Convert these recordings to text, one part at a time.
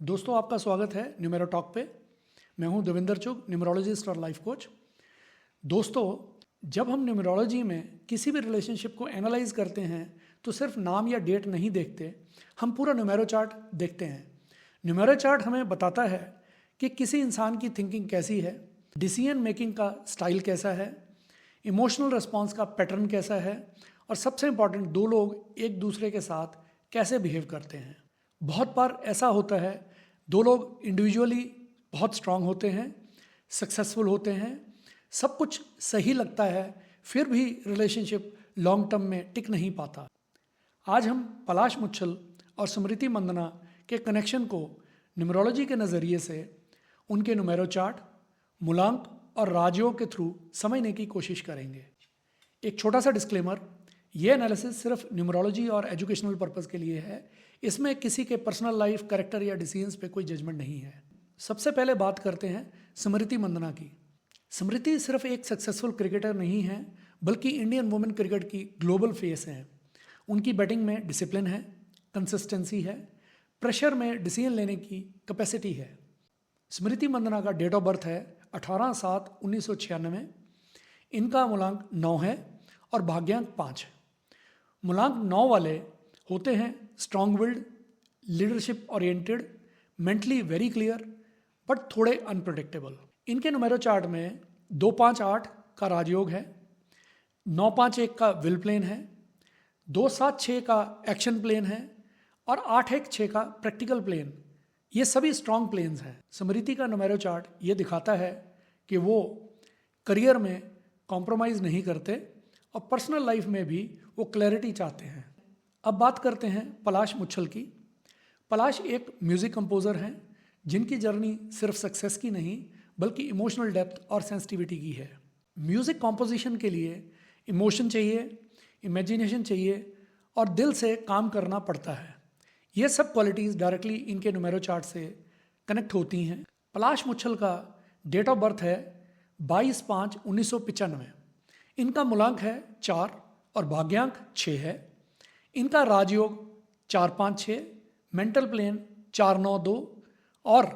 दोस्तों, आपका स्वागत है न्यूमेरो टॉक पे। मैं हूं देवेंद्र चुग, न्यूमरोलॉजिस्ट और लाइफ कोच। दोस्तों, जब हम न्यूमरोलॉजी में किसी भी रिलेशनशिप को एनालाइज करते हैं तो सिर्फ नाम या डेट नहीं देखते, हम पूरा न्यूमेरो चार्ट देखते हैं। न्यूमेरो चार्ट हमें बताता है कि किसी इंसान की थिंकिंग कैसी है, डिसीजन मेकिंग का स्टाइल कैसा है, इमोशनल रिस्पॉन्स का पैटर्न कैसा है और सबसे इंपॉर्टेंट, दो लोग एक दूसरे के साथ कैसे बिहेव करते हैं। बहुत बार ऐसा होता है, दो लोग इंडिविजुअली बहुत स्ट्रांग होते हैं, सक्सेसफुल होते हैं, सब कुछ सही लगता है, फिर भी रिलेशनशिप लॉन्ग टर्म में टिक नहीं पाता। आज हम पलाश मुच्छल और स्मृति मंदना के कनेक्शन को न्यूमरोलॉजी के नज़रिए से उनके न्यूमेरो चार्ट, मूलांक और राजयोग के थ्रू समझने की कोशिश करेंगे। एक छोटा सा डिस्क्लेमर, ये एनालिसिस सिर्फ न्यूमरोलॉजी और एजुकेशनल पर्पस के लिए है। इसमें किसी के पर्सनल लाइफ, कैरेक्टर या डिसीजंस पे कोई जजमेंट नहीं है। सबसे पहले बात करते हैं स्मृति मंदना की। स्मृति सिर्फ एक सक्सेसफुल क्रिकेटर नहीं है, बल्कि इंडियन वुमेन क्रिकेट की ग्लोबल फेस है। उनकी बैटिंग में डिसिप्लिन है, कंसिस्टेंसी है, प्रेशर में डिसीजन लेने की कैपेसिटी है। स्मृति मंदना का डेट ऑफ बर्थ है 18/7/1996। इनका मूलांक 9 है और भाग्यांक 5 है। मूलांक 9 वाले होते हैं strong willed, leadership oriented, mentally very clear but थोड़े अनप्रेडिक्टेबल। इनके न्यूमेरो चार्ट में 2-5-8 का राजयोग है, 9-5-1 का विल प्लेन है, 2-7-6 का एक्शन प्लेन है और 8-1-6 का प्रैक्टिकल प्लेन। ये सभी स्ट्रॉन्ग प्लेन्स हैं। स्मृति का न्यूमेरो चार्ट ये दिखाता है कि वो करियर में कॉम्प्रोमाइज़ नहीं करते और पर्सनल लाइफ में भी वो क्लैरिटी चाहते हैं। अब बात करते हैं पलाश मुच्छल की। पलाश एक म्यूज़िक कंपोज़र हैं जिनकी जर्नी सिर्फ सक्सेस की नहीं बल्कि इमोशनल डेप्थ और सेंसिटिविटी की है। म्यूज़िक कॉम्पोजिशन के लिए इमोशन चाहिए, इमेजिनेशन चाहिए और दिल से काम करना पड़ता है। ये सब क्वालिटीज़ डायरेक्टली इनके न्यूमेरो चार्ट से कनेक्ट होती हैं। पलाश मुच्छल का डेट ऑफ बर्थ है 22/5/1995। इनका मूलांक है 4 और भाग्यांक 6 है। इनका राजयोग 4-5-6, मेंटल प्लेन 4-9-2 और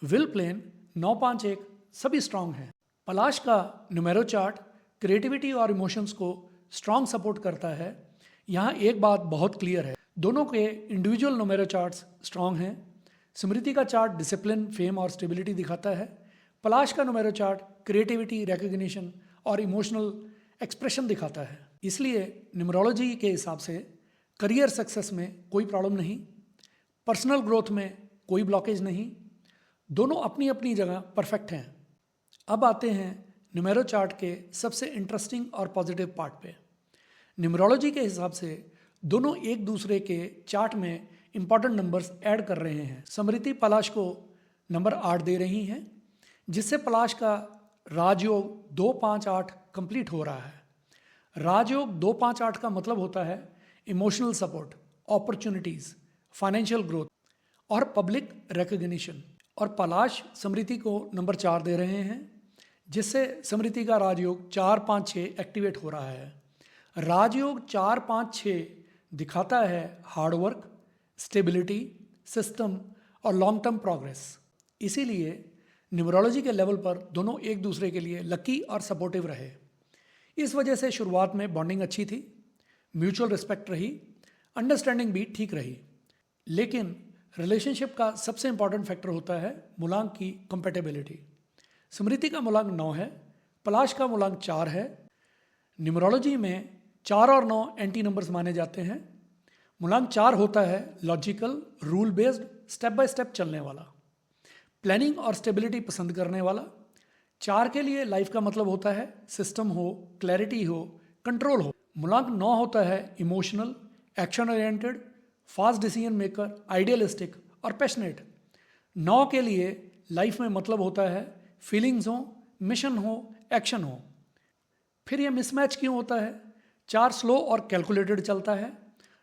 विल प्लेन 9-5-1 सभी स्ट्रांग हैं। पलाश का न्यूमेरो चार्ट क्रिएटिविटी और इमोशंस को स्ट्रांग सपोर्ट करता है। यहाँ एक बात बहुत क्लियर है, दोनों के इंडिविजुअल न्यूमेरो चार्ट्स स्ट्रांग हैं। स्मृति का चार्ट डिसिप्लिन, फेम और स्टेबिलिटी दिखाता है। पलाश का न्यूमेरो चार्ट क्रिएटिविटी, रिकग्निशन और इमोशनल एक्सप्रेशन दिखाता है। इसलिए न्यूमरोलॉजी के हिसाब से करियर सक्सेस में कोई प्रॉब्लम नहीं, पर्सनल ग्रोथ में कोई ब्लॉकेज नहीं, दोनों अपनी अपनी जगह परफेक्ट हैं। अब आते हैं न्यूमेरो चार्ट के सबसे इंटरेस्टिंग और पॉजिटिव पार्ट पे। न्यूमरोलॉजी के हिसाब से दोनों एक दूसरे के चार्ट में इंपॉर्टेंट नंबर्स ऐड कर रहे हैं। स्मृति पलाश को नंबर 8 दे रही हैं, जिससे पलाश का राजयोग 2-5-8 कंप्लीट हो रहा है। राजयोग 2-5-8 का मतलब होता है emotional support, opportunities, financial growth और पब्लिक रिकग्निशन। और पलाश स्मृति को नंबर 4 दे रहे हैं, जिससे स्मृति का राजयोग 4-5-6 एक्टिवेट हो रहा है। राजयोग 4-5-6 दिखाता है हार्डवर्क, स्टेबिलिटी, सिस्टम और लॉन्ग टर्म प्रोग्रेस। इसीलिए न्यूमरोलॉजी के लेवल पर दोनों एक दूसरे के लिए लकी और सपोर्टिव रहे। इस वजह से शुरुआत में बॉन्डिंग अच्छी थी, म्यूचुअल रिस्पेक्ट रही, अंडरस्टैंडिंग भी ठीक रही। लेकिन रिलेशनशिप का सबसे इंपॉर्टेंट फैक्टर होता है मूलांक की कंपैटिबिलिटी। स्मृति का मूलांक 9 है, पलाश का मूलांक 4 है। न्यूमरोलॉजी में 4 और 9 एंटी नंबर्स माने जाते हैं। मूलांक 4 होता है logical, rule based, step by step चलने वाला, प्लानिंग और स्टेबिलिटी पसंद करने वाला। 4 के लिए लाइफ का मतलब होता है सिस्टम हो, क्लैरिटी हो, कंट्रोल हो। मूलांक 9 होता है emotional, action oriented, fast decision maker, idealistic और पैशनेट। 9 के लिए लाइफ में मतलब होता है फीलिंग्स हो, मिशन हो, एक्शन हो। फिर ये मिसमैच क्यों होता है? 4 स्लो और कैलकुलेटेड चलता है,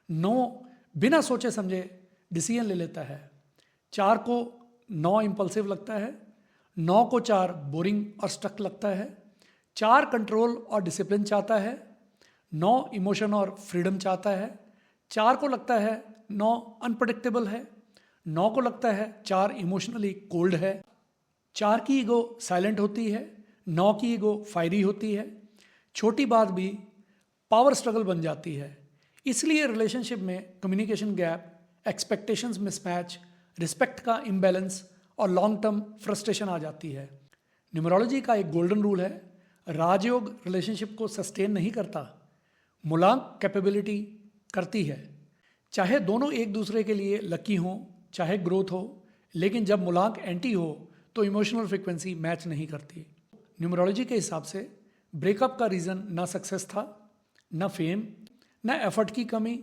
9 बिना सोचे समझे डिसीजन ले लेता है। 4 को 9 इम्पल्सिव लगता है, 9 को 4 बोरिंग और स्टक लगता है। 4 कंट्रोल और डिसिप्लिन चाहता है, 9 इमोशन और फ्रीडम चाहता है। 4 को लगता है 9 अनप्रडिक्टेबल है, 9 को लगता है 4 इमोशनली कोल्ड है। 4 की ईगो साइलेंट होती है, 9 की ईगो फायरी होती है। छोटी बात भी पावर स्ट्रगल बन जाती है। इसलिए रिलेशनशिप में communication gap, expectations mismatch, respect का इम्बैलेंस और लॉन्ग टर्म फ्रस्ट्रेशन आ जाती है। न्यूमरोलॉजी का एक गोल्डन रूल है, राजयोग रिलेशनशिप को सस्टेन नहीं करता, मूलांक कैपेबिलिटी करती है। चाहे दोनों एक दूसरे के लिए लकी हों, चाहे ग्रोथ हो, लेकिन जब मूलांक एंटी हो तो इमोशनल फ्रीक्वेंसी मैच नहीं करती। न्यूमरोलॉजी के हिसाब से ब्रेकअप का रीज़न ना सक्सेस था, ना फेम, ना एफर्ट की कमी।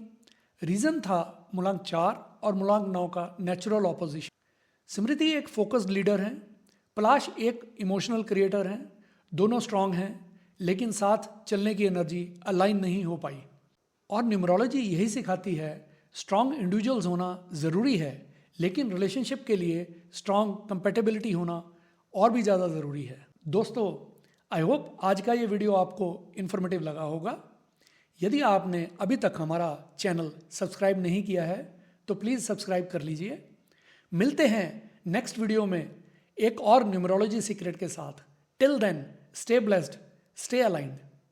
रीज़न था मूलांक 4 और मूलांक 9 का नेचुरल ऑपोजिशन। स्मृति एक फोकस्ड लीडर हैं, पलाश एक इमोशनल क्रिएटर हैं। दोनों स्ट्रांग हैं, लेकिन साथ चलने की एनर्जी अलाइन नहीं हो पाई। और न्यूमरोलॉजी यही सिखाती है, स्ट्रांग इंडिविजुअल्स होना ज़रूरी है, लेकिन रिलेशनशिप के लिए स्ट्रांग कंपेटेबिलिटी होना और भी ज़्यादा ज़रूरी है। दोस्तों, आई होप आज का ये वीडियो आपको इन्फॉर्मेटिव लगा होगा। यदि आपने अभी तक हमारा चैनल सब्सक्राइब नहीं किया है तो प्लीज़ सब्सक्राइब कर लीजिए। मिलते हैं नेक्स्ट वीडियो में एक और न्यूमरोलॉजी सीक्रेट के साथ। Till then, stay blessed, stay aligned.